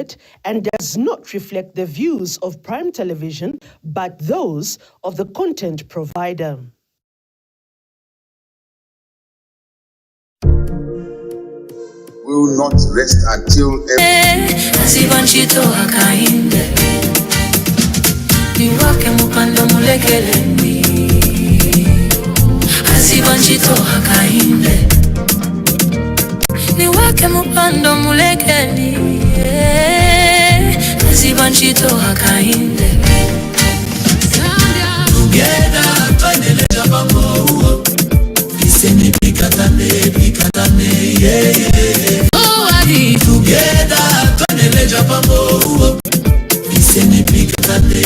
advert and does not reflect the views of Prime Television, but those of the content provider. We will not rest until niwake mupando mulekeni zibanchito hakainde together panele jabamo iseni pikatane yeah oh adi together panele jabamo iseni pikatane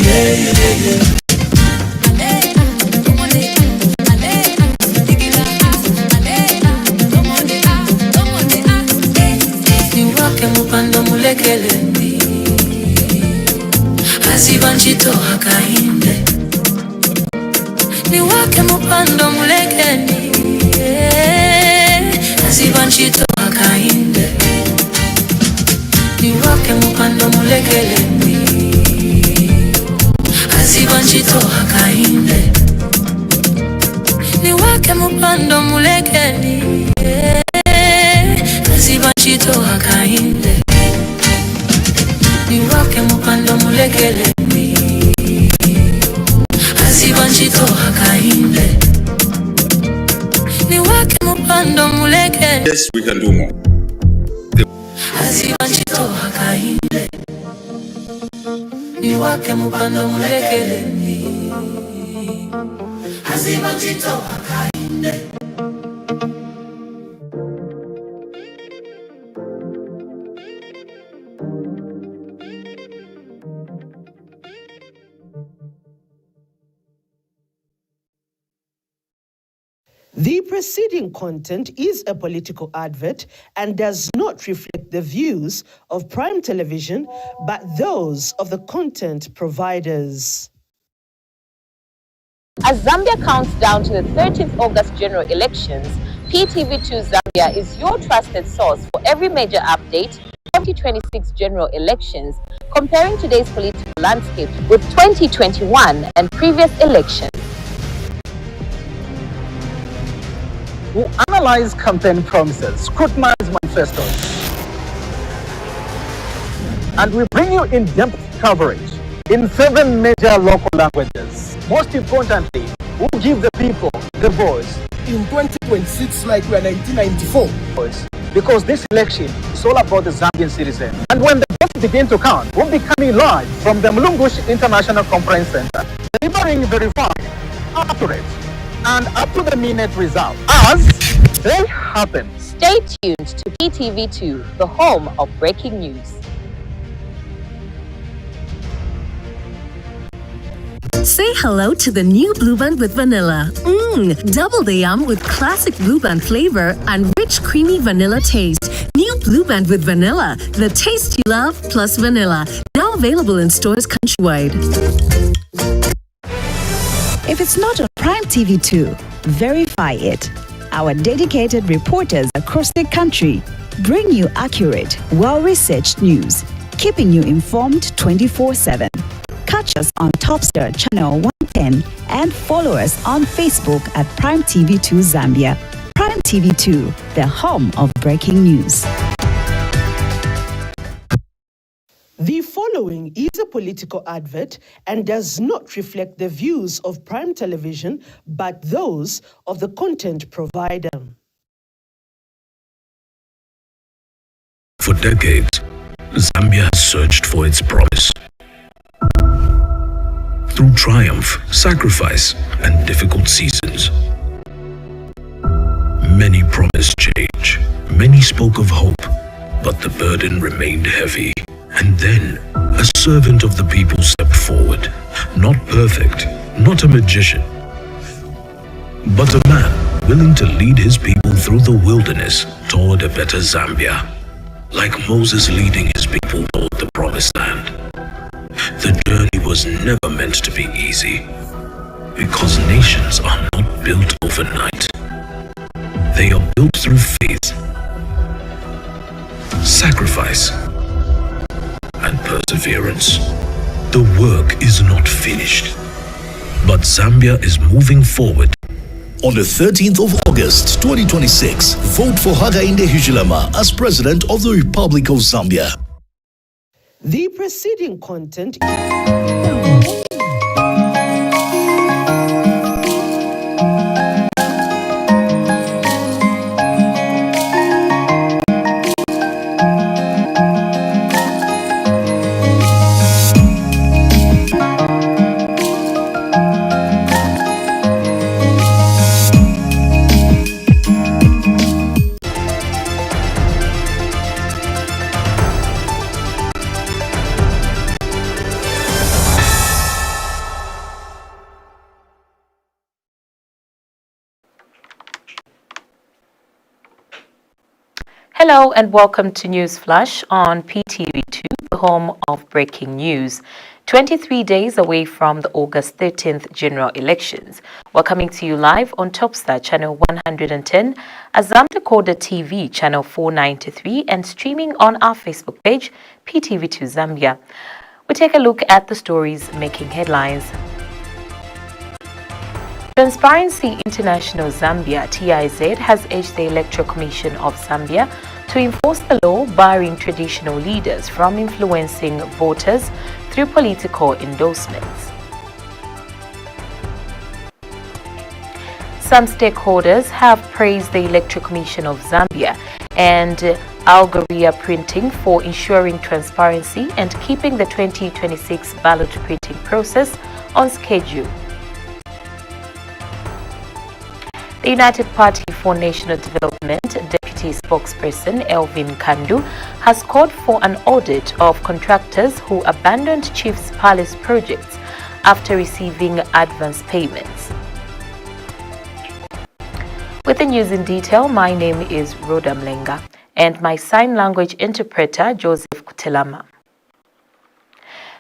yeah mupando mulekelendi azibanchito hakainde niwake mupando mulekelendi azibanchito hakainde niwake mupando mulekelendi azibanchito hakainde niwake mupando mulekelendi azibanchito hakainde niwake mupando mulekelendi azibanchito hakainde niwake mupando mulekelendi. Yes, we can do more. Azibanchito hakainde niwake mupando mulekelendi azibanchito hakainde. The preceding content is a political advert and does not reflect the views of Prime Television, but those of the content providers. As Zambia counts down to the 13th August general elections, PTV2 Zambia is your trusted source for every major update, 2026 general elections, comparing today's political landscape with 2021 and previous elections. We analyze campaign promises, scrutinize manifestos, and we bring you in-depth coverage in 7 major local languages. Most importantly, we give the people the voice. In 2026, like we are 1994. Because this election is all about the Zambian citizen. And when the votes begin to count, we'll be coming live from the Mlungushi International Conference Center, delivering verified, accurate, and up-to-the-minute results as they happen. Stay tuned to PTV2, the home of breaking news. Say hello to the new Blue Band with vanilla. Double the yum with classic Blue Band flavor and rich creamy vanilla taste. New Blue Band with vanilla, the taste you love plus vanilla. Now available in stores countrywide. If it's not on Prime TV2, verify it. Our dedicated reporters across the country bring you accurate, well-researched news, keeping you informed 24/7. Catch us on Topstar Channel 110 and follow us on Facebook at Prime TV2 Zambia. Prime TV2, the home of breaking news. The following is a political advert and does not reflect the views of Prime Television, but those of the content provider. For decades, Zambia has searched for its promise. Through triumph, sacrifice, and difficult seasons. Many promised change, many spoke of hope, but the burden remained heavy. And then, a servant of the people stepped forward, not perfect, not a magician, but a man willing to lead his people through the wilderness toward a better Zambia, like Moses leading his people toward the promised land. The journey was never meant to be easy, because nations are not built overnight. They are built through faith, sacrifice, and perseverance. The work is not finished, but Zambia is moving forward. On the 13th of August 2026, vote for Hakainde Hichilema as President of the Republic of Zambia. The preceding content. Hello and welcome to NewsFlash on PTV2, the home of breaking news. 23 days away from the August 13th general elections. We're coming to you live on Topstar channel 110, Azam Decoder TV channel 493 and streaming on our Facebook page, PTV2 Zambia. We take a look at the stories making headlines. Transparency International Zambia, TIZ, has urged the Electoral Commission of Zambia to enforce the law barring traditional leaders from influencing voters through political endorsements. Some stakeholders have praised the Electoral Commission of Zambia and GHURAIR Printing for ensuring transparency and keeping the 2026 ballot printing process on schedule. The United Party for National Development Deputy Spokesperson Elvin Kandu has called for an audit of contractors who abandoned Chief's Palace projects after receiving advance payments. With the news in detail, my name is Rhoda Mlenga and my sign language interpreter Joseph Kutelama.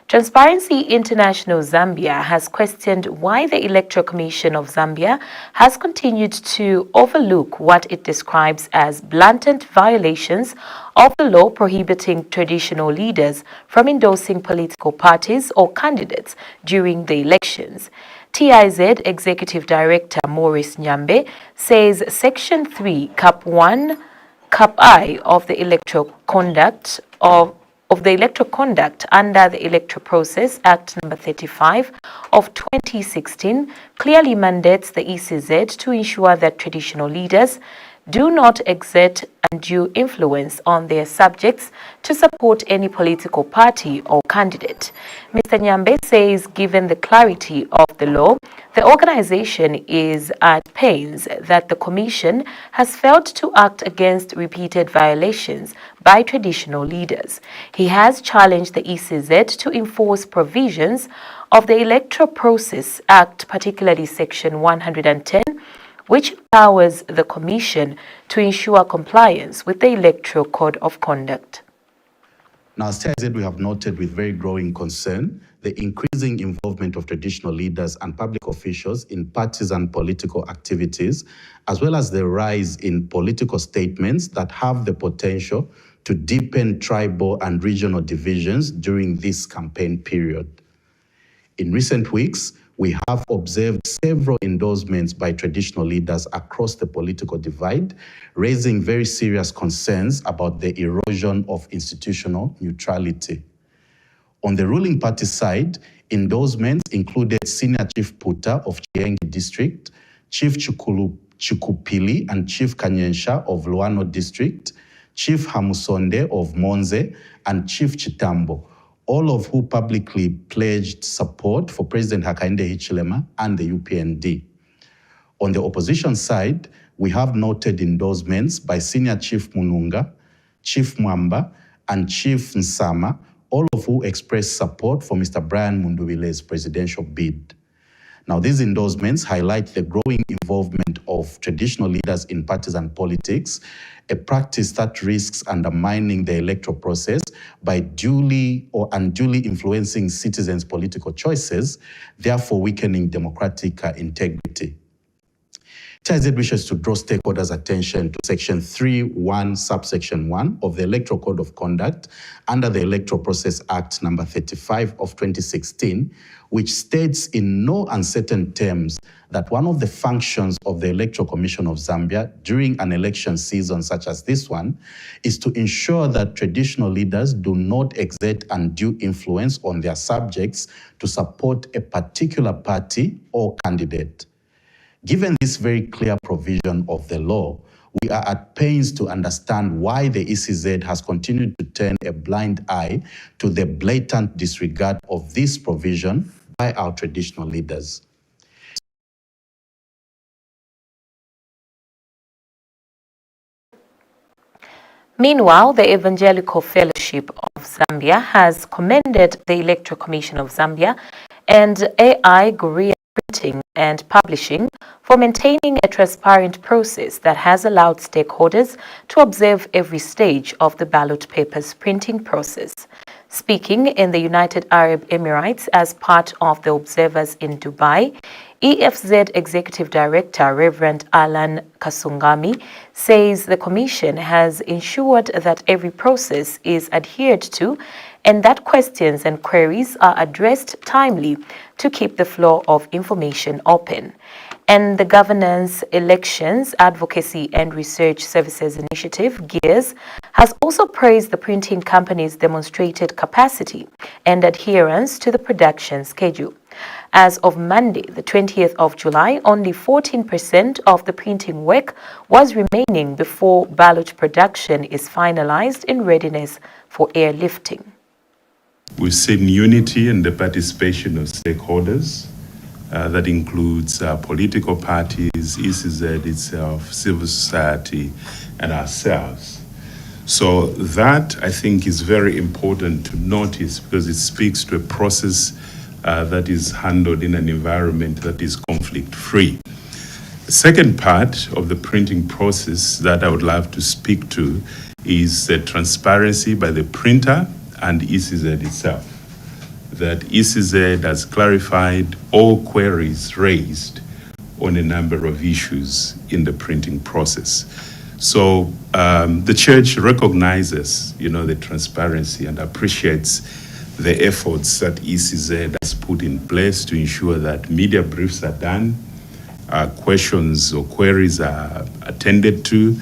Transparency International Zambia has questioned why the Electoral Commission of Zambia has continued to overlook what it describes as blatant violations of the law prohibiting traditional leaders from endorsing political parties or candidates during the elections. TIZ Executive Director Maurice Nyambe says Section 3, Cap 1, Cap I of the Electoral Conduct under the Electoral Process Act No. 35 of 2016 clearly mandates the ECZ to ensure that traditional leaders do not exert undue influence on their subjects to support any political party or candidate. Mr. Nyambe says given the clarity of the law, the organization is at pains that the Commission has failed to act against repeated violations by traditional leaders. He has challenged the ECZ to enforce provisions of the Electoral Process Act, particularly Section 110, which empowers the Commission to ensure compliance with the Electoral Code of Conduct. Now, as TIZ, we have noted with very growing concern the increasing involvement of traditional leaders and public officials in partisan political activities, as well as the rise in political statements that have the potential to deepen tribal and regional divisions during this campaign period. In recent weeks, we have observed several endorsements by traditional leaders across the political divide, raising very serious concerns about the erosion of institutional neutrality. On the ruling party side, endorsements included Senior Chief Puta of Chiengi District, Chief Chikupili and Chief Kanyensha of Luano District, Chief Hamusonde of Monze, and Chief Chitambo, all of who publicly pledged support for President Hakainde Hichilema and the UPND. On the opposition side, we have noted endorsements by Senior Chief Mununga, Chief Mwamba, and Chief Nsama, all of who expressed support for Mr. Brian Munduwile's presidential bid. Now, these endorsements highlight the growing involvement of traditional leaders in partisan politics, a practice that risks undermining the electoral process by duly or unduly influencing citizens' political choices, therefore weakening democratic integrity. TIZ wishes to draw stakeholders' attention to Section 3(1) subsection 1 of the Electoral Code of Conduct under the Electoral Process Act number 35 of 2016, which states in no uncertain terms that one of the functions of the Electoral Commission of Zambia during an election season such as this one is to ensure that traditional leaders do not exert undue influence on their subjects to support a particular party or candidate. Given this very clear provision of the law, we are at pains to understand why the ECZ has continued to turn a blind eye to the blatant disregard of this provision by our traditional leaders. Meanwhile, the Evangelical Fellowship of Zambia has commended the Electoral Commission of Zambia and AI GHURAIR Printing and Publishing for maintaining a transparent process that has allowed stakeholders to observe every stage of the ballot papers printing process. Speaking in the United Arab Emirates as part of the observers in Dubai, EFZ Executive Director Reverend Alan Kasungami says the Commission has ensured that every process is adhered to and that questions and queries are addressed timely to keep the flow of information open. And the Governance, Elections, Advocacy and Research Services Initiative, GEARS, has also praised the printing company's demonstrated capacity and adherence to the production schedule. As of Monday, the 20th of July, only 14% of the printing work was remaining before ballot production is finalized in readiness for airlifting. We've seen unity and the participation of stakeholders. That includes political parties, ECZ itself, civil society, and ourselves. So that, I think, is very important to notice because it speaks to a process that is handled in an environment that is conflict-free. The second part of the printing process that I would love to speak to is the transparency by the printer and ECZ itself. That ECZ has clarified all queries raised on a number of issues in the printing process. So the church recognizes, the transparency and appreciates the efforts that ECZ has put in place to ensure that media briefs are done, questions or queries are attended to,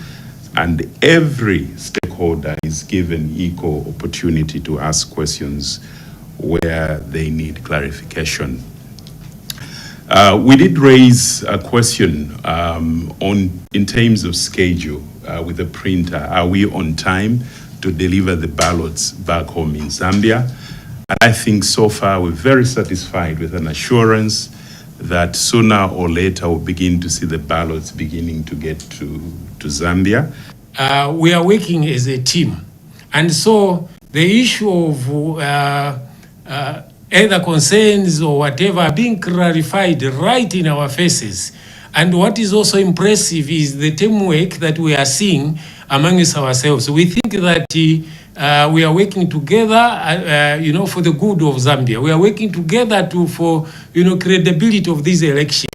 and every stakeholder is given equal opportunity to ask questions where they need clarification. We did raise a question in terms of schedule with the printer. Are we on time to deliver the ballots back home in Zambia? And I think so far we're very satisfied with an assurance that sooner or later we'll begin to see the ballots beginning to get to Zambia. We are working as a team. And so the issue of either concerns or whatever are being clarified right in our faces. And what is also impressive is the teamwork that we are seeing amongst ourselves. We think that we are working together, for the good of Zambia. We are working together for credibility of this election.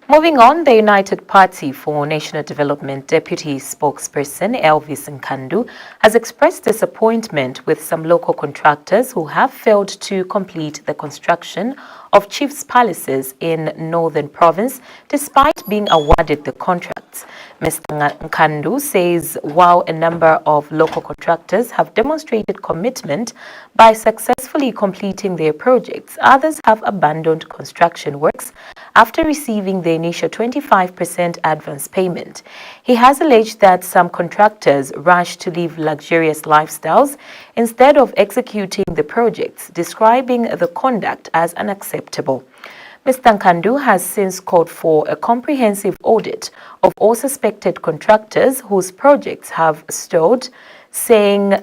Moving on, the United Party for National Development Deputy Spokesperson Elvis Nkandu has expressed disappointment with some local contractors who have failed to complete the construction of chiefs' palaces in Northern Province despite being awarded the contracts. Mr. Nkandu says while a number of local contractors have demonstrated commitment by successfully completing their projects, others have abandoned construction works after receiving the initial 25% advance payment. He has alleged that some contractors rush to live luxurious lifestyles instead of executing the projects, describing the conduct as unacceptable. Mr. Nkandu has since called for a comprehensive audit of all suspected contractors whose projects have stalled, saying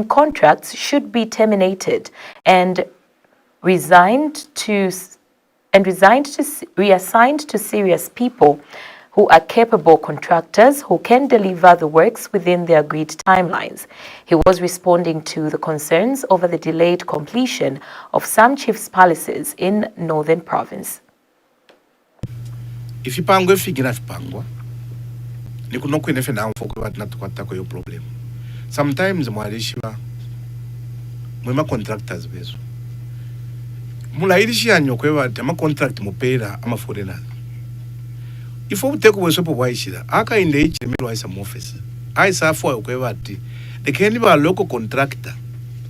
contracts should be terminated and reassigned to serious people who are capable contractors who can deliver the works within the agreed timelines. He was responding to the concerns over the delayed completion of some chiefs' palaces in Northern Province. Ifipangwa ifikira fipangwa. Ni kunoko inefe na mfoko wa tunatukwata kwa yo problem. Sometimes mwalishiwa mwema contractors bezo. Mula ilishi anyo kwewa ama contract mupera ama foreigners. Ifo uteko wesopo waishira. Aka inde ichi nemelo waisa mwofesi. Aisa afua kwewa ati. Dekeni ba local contractor.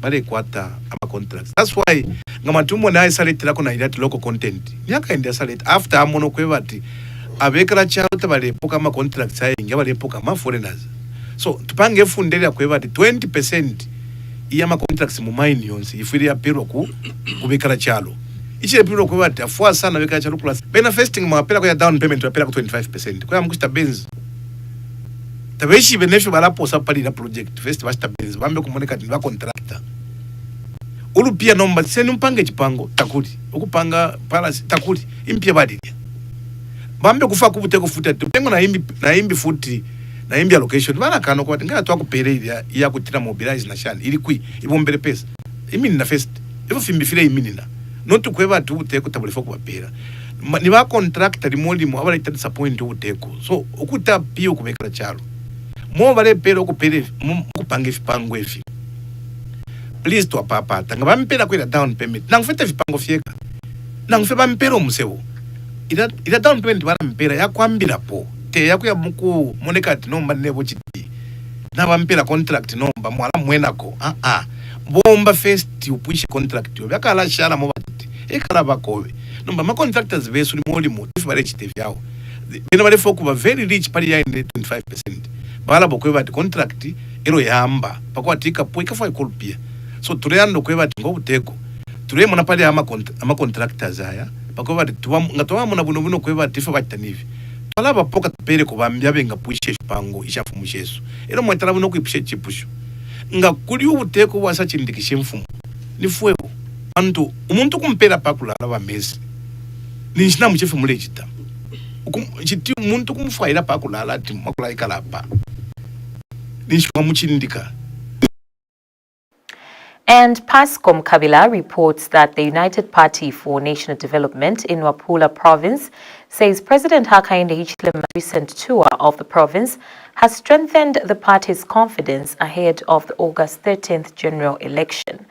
Bale kwata ama contracts. That's why ngamatumo na aisa leti lako na idati local content. Nyaka inde aisa leti. After amono kwewa ati. Abekala chauta bale poka ama contracts haya inga bale poka ama foreigners. So tupange fundeli ya kwewa ati 20% iya ma contracts mu mine yonse ifiri ya piro kubekala chalo. Ichi piro kwewa ati afua sana bekala chalo plus. Benefesting mwapela kwa down payment wapela kwa 25%. Kwa mkushita benzi. Tabeshi benefi balapo sapali na project. First bashita benzi. Bambe kumoneka niwa contractor. Ulu pia nomba seni mpange chipango takuri. Ukupanga palasi takuri. Impia badilia. Bambe kufa kubute kufuta tupengo na imbi futi na imbi allocation bana kano kwa ngaya twa kupere ya kutira mobilize na shani ili kui ibombere pesa imini na first ifo fimbi file imini na notu kweba tu uteko tabulefo kubapera ni ba contractor limoli mo abala ita disappoint uteko so ukuta pio kubekala chalo mo bale pero kupere kupange fipango efi please to papa tanga bampera kwela down payment nangufeta fipango fieka nangufeba mpero musebo ila down payment bana mpera ya kwambira po te ya kuya muku moneka ati nomba nebo chiti na bampera contract nomba mwala mwenako bomba first upuishe contract yo yakala shala mo batiti ekala bakowe nomba ma contractors besu ni moli mo tifare chite vyao bena bale foku ba very rich pali ya 25% bala bokwe bati contract ero yamba pakwa tika po ikafa ikolpia so tureyando kwe bati ngobuteko tureye mona pali ama contractors aya pakwa bati ngatowa mona buno kwe bati fa batanivi alaba poka pere ko bambya benga puishe pango ishafu mushesu ero mwetara buno kuipushe chipusho nga kuli ubuteko wasa chindikishe mfumo ni fuego antu umuntu kumpera pakula laba mesi ni nshina muchefu mule chita chiti umuntu kumfaira pakula lati makula ikalapa ni shwa muchindika. And Pascom Kabila reports that the United Party for National Development in Wapula province says President Hakainde Hichilema's recent tour of the province has strengthened the party's confidence ahead of the August 13th general election.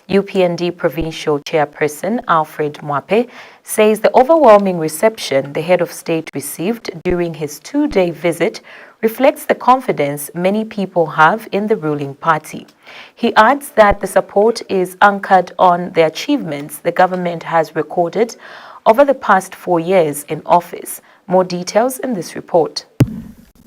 UPND Provincial Chairperson Alfred Mwape says the overwhelming reception the head of state received during his two-day visit reflects the confidence many people have in the ruling party. He adds that the support is anchored on the achievements the government has recorded over the past 4 years in office. More details in this report.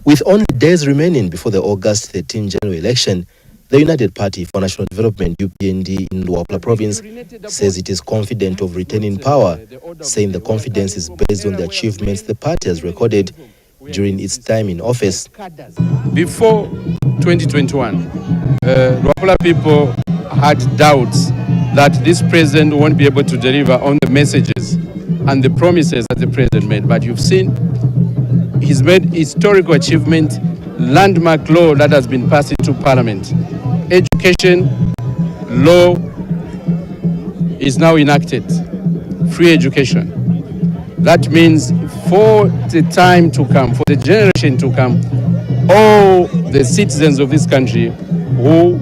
With only days remaining before the August 13 general election, the United Party for National Development, UPND, in Luapula province says it is confident of retaining power, saying the confidence is based on the achievements the party has recorded during its time in office. Before 2021, Luapula people had doubts that this president won't be able to deliver on the messages and the promises that the president made. But you've seen he's made historical achievement, landmark law that has been passed into parliament. Education law is now enacted, free education. That means for the time to come, for the generation to come, all the citizens of this country who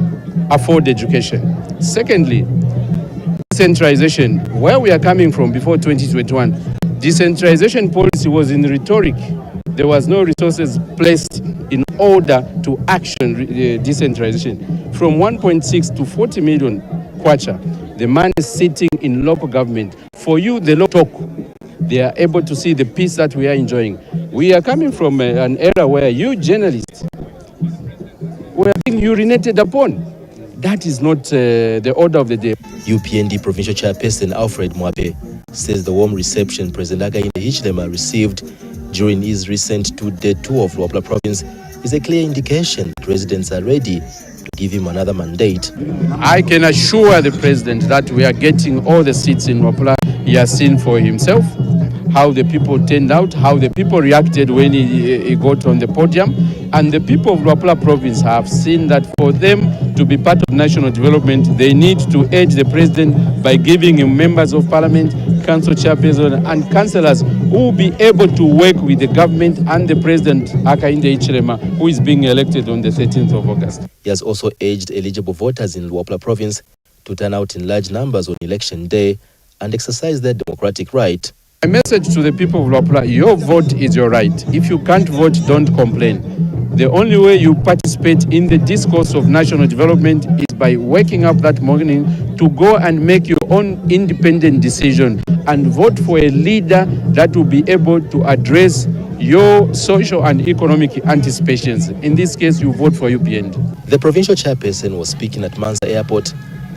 afford education. Secondly, decentralization. Where we are coming from before 2021, decentralization policy was in rhetoric. There was no resources placed in order to action decentralization. From 1.6 to 40 million kwacha, the money is sitting in local government. For you, the local talk, they are able to see the peace that we are enjoying. We are coming from an era where you journalists were being urinated upon. That is not the order of the day. UPND Provincial Chairperson Alfred Mwape says the warm reception President Hakainde Hichilema received during his recent two-day tour of Luapula province is a clear indication that residents are ready to give him another mandate. I can assure the president that we are getting all the seats in Luapula. He has seen for himself how the people turned out, how the people reacted when he got on the podium. And the people of Luapula province have seen that for them to be part of national development, they need to urge the president by giving him members of parliament, council chairperson and councillors who will be able to work with the government and the President Hakainde Hichilema, who is being elected on the 13th of August. He has also urged eligible voters in Luapula province to turn out in large numbers on election day and exercise their democratic right. My message to the people of Luapula: your vote is your right. If you can't vote, don't complain. The only way you participate in the discourse of national development is by waking up that morning to go and make your own independent decision and vote for a leader that will be able to address your social and economic anticipations. In this case, you vote for UPND. The provincial chairperson was speaking at Mansa Airport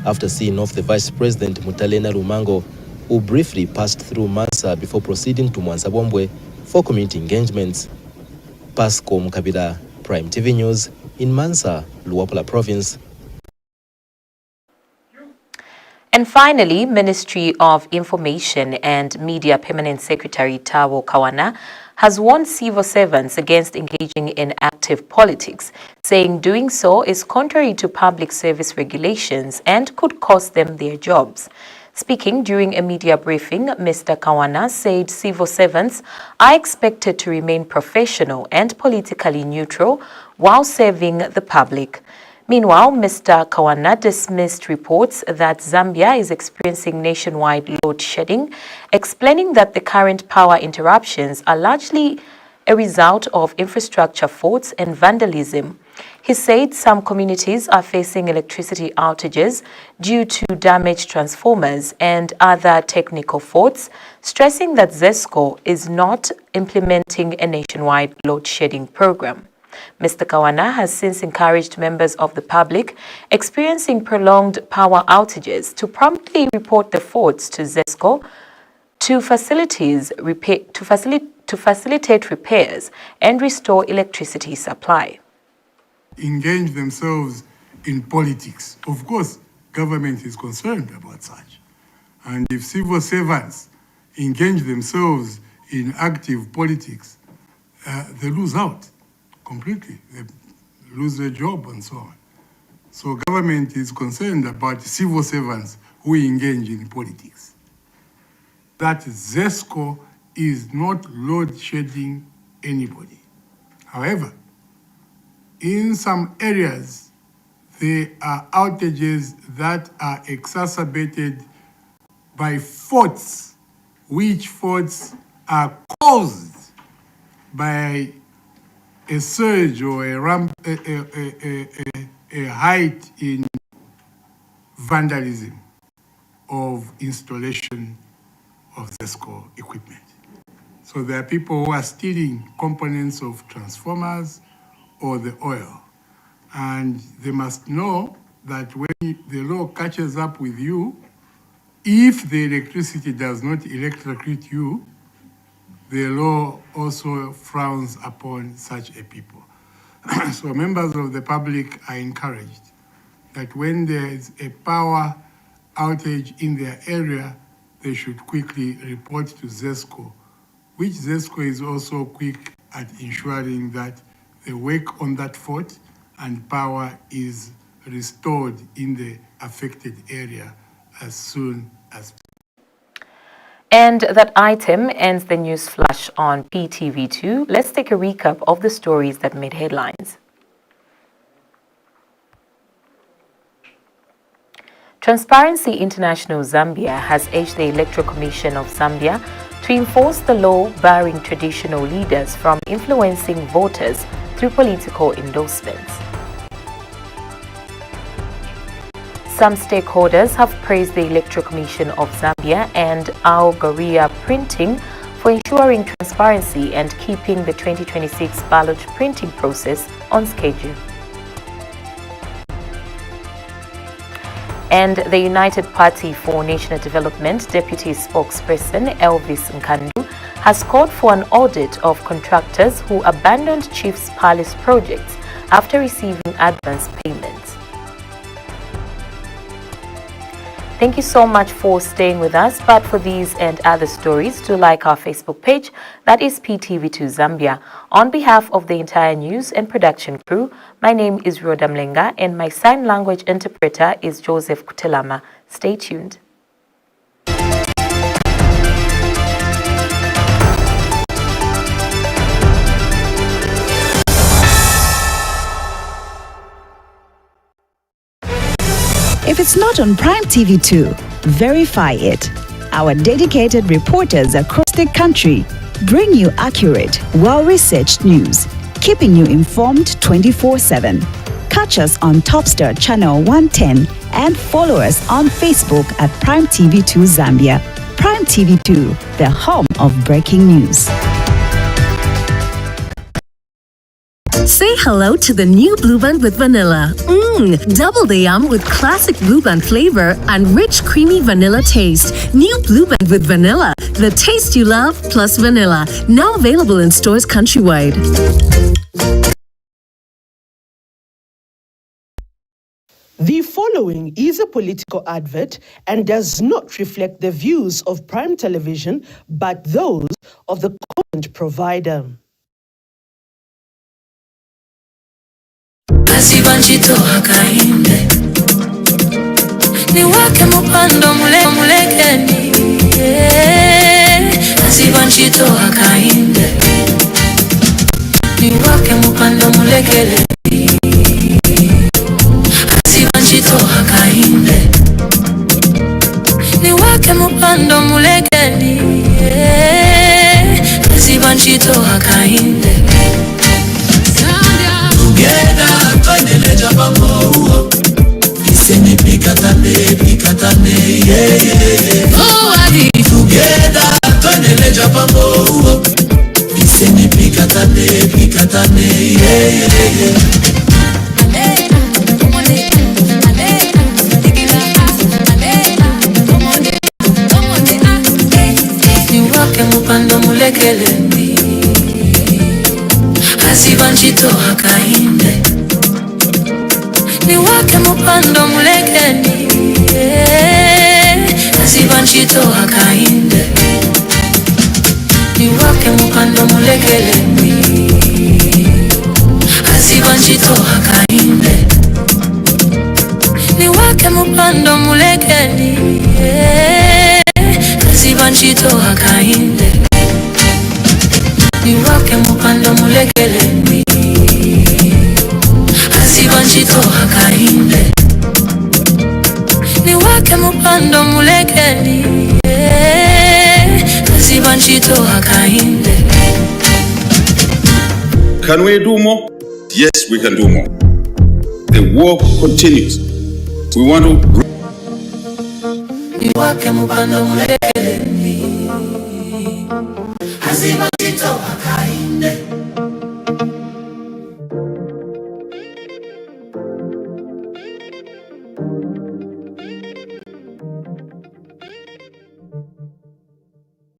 after seeing off the Vice President Mutalena Lumango, who briefly passed through Mansa before proceeding to Mwansabombwe for community engagements. Pasco Mkabila, Prime TV News, in Mansa, Luapula Province. And finally, Ministry of Information and Media Permanent Secretary Tawo Kawana has warned civil servants against engaging in active politics, saying doing so is contrary to public service regulations and could cost them their jobs. Speaking during a media briefing, Mr. Kawana said civil servants are expected to remain professional and politically neutral while serving the public. Meanwhile, Mr. Kawana dismissed reports that Zambia is experiencing nationwide load shedding, explaining that the current power interruptions are largely a result of infrastructure faults and vandalism. He said some communities are facing electricity outages due to damaged transformers and other technical faults, stressing that ZESCO is not implementing a nationwide load shedding program. Mr. Kawana has since encouraged members of the public experiencing prolonged power outages to promptly report the faults to ZESCO to facilitate repairs and restore electricity supply. Engage themselves in politics. Of course, government is concerned about such. And if civil servants engage themselves in active politics, they lose out completely. They lose their job and so on. So government is concerned about civil servants who engage in politics. That ZESCO is not load shedding anybody. However, in some areas, there are outages that are exacerbated by faults, which faults are caused by a surge or a height in vandalism of installation of ZESCO equipment. So there are people who are stealing components of transformers or the oil. And they must know that when the law catches up with you, if the electricity does not electrocute you, the law also frowns upon such a people. So members of the public are encouraged that when there is a power outage in their area, they should quickly report to ZESCO, which ZESCO is also quick at ensuring that they work on that fault and power is restored in the affected area as soon as possible. And that item ends the news flash on PTV2. Let's take a recap of the stories that made headlines. Transparency International Zambia has urged the Electoral Commission of Zambia to enforce the law barring traditional leaders from influencing voters through political endorsements. Some stakeholders have praised the Electoral Commission of Zambia and GHURAIR Printing for ensuring transparency and keeping the 2026 ballot printing process on schedule. And the United Party for National Development Deputy Spokesperson Elvis Nkandu has called for an audit of contractors who abandoned Chiefs Palace projects after receiving advance payments. Thank you so much for staying with us. But for these and other stories, do like our Facebook page, that is PTV2 Zambia. On behalf of the entire news and production crew, my name is Rhoda Mlenga and my sign language interpreter is Joseph Kutelama. Stay tuned. If it's not on Prime TV2, verify it. Our dedicated reporters across the country bring you accurate, well-researched news, keeping you informed 24/7. Catch us on Topstar Channel 110 and follow us on Facebook at Prime TV2 Zambia. Prime TV2, the home of breaking news. Say hello to the new Blue Band with vanilla. Double the yum with classic Blue Band flavor and rich creamy vanilla taste. New Blue Band with vanilla, the taste you love plus vanilla. Now available in stores countrywide. The following is a political advert and does not reflect the views of Prime Television, but those of the content provider. Asibanchito hakainde ni wake mupando mulekeni Asibanchito hakainde ni wake mupando mulekeni Asibanchito hakainde ni wake mupando mulekeni Asibanchito hakainde Together, Twaneleja Bambo. Iseni pikatane, yeah, yeah, yeah. Oh, Adi. Together, Twaneleja Bambo. Iseni pikatane, yeah, yeah, yeah. Niwake mupando mulekelendi Asibanchito hakainde niwake mupando mulekeni Asibanchito hakainde niwake mupando mulekeni Asibanchito hakainde niwake mupando mulekeni Asibanchito hakainde niwake mupando mulekeni Asibanchito hakainde niwake mupando mulekeni Asibanchito hakainde. Can we do more? Yes, we can do more. The work continues. We want to niwake mupando mulekeni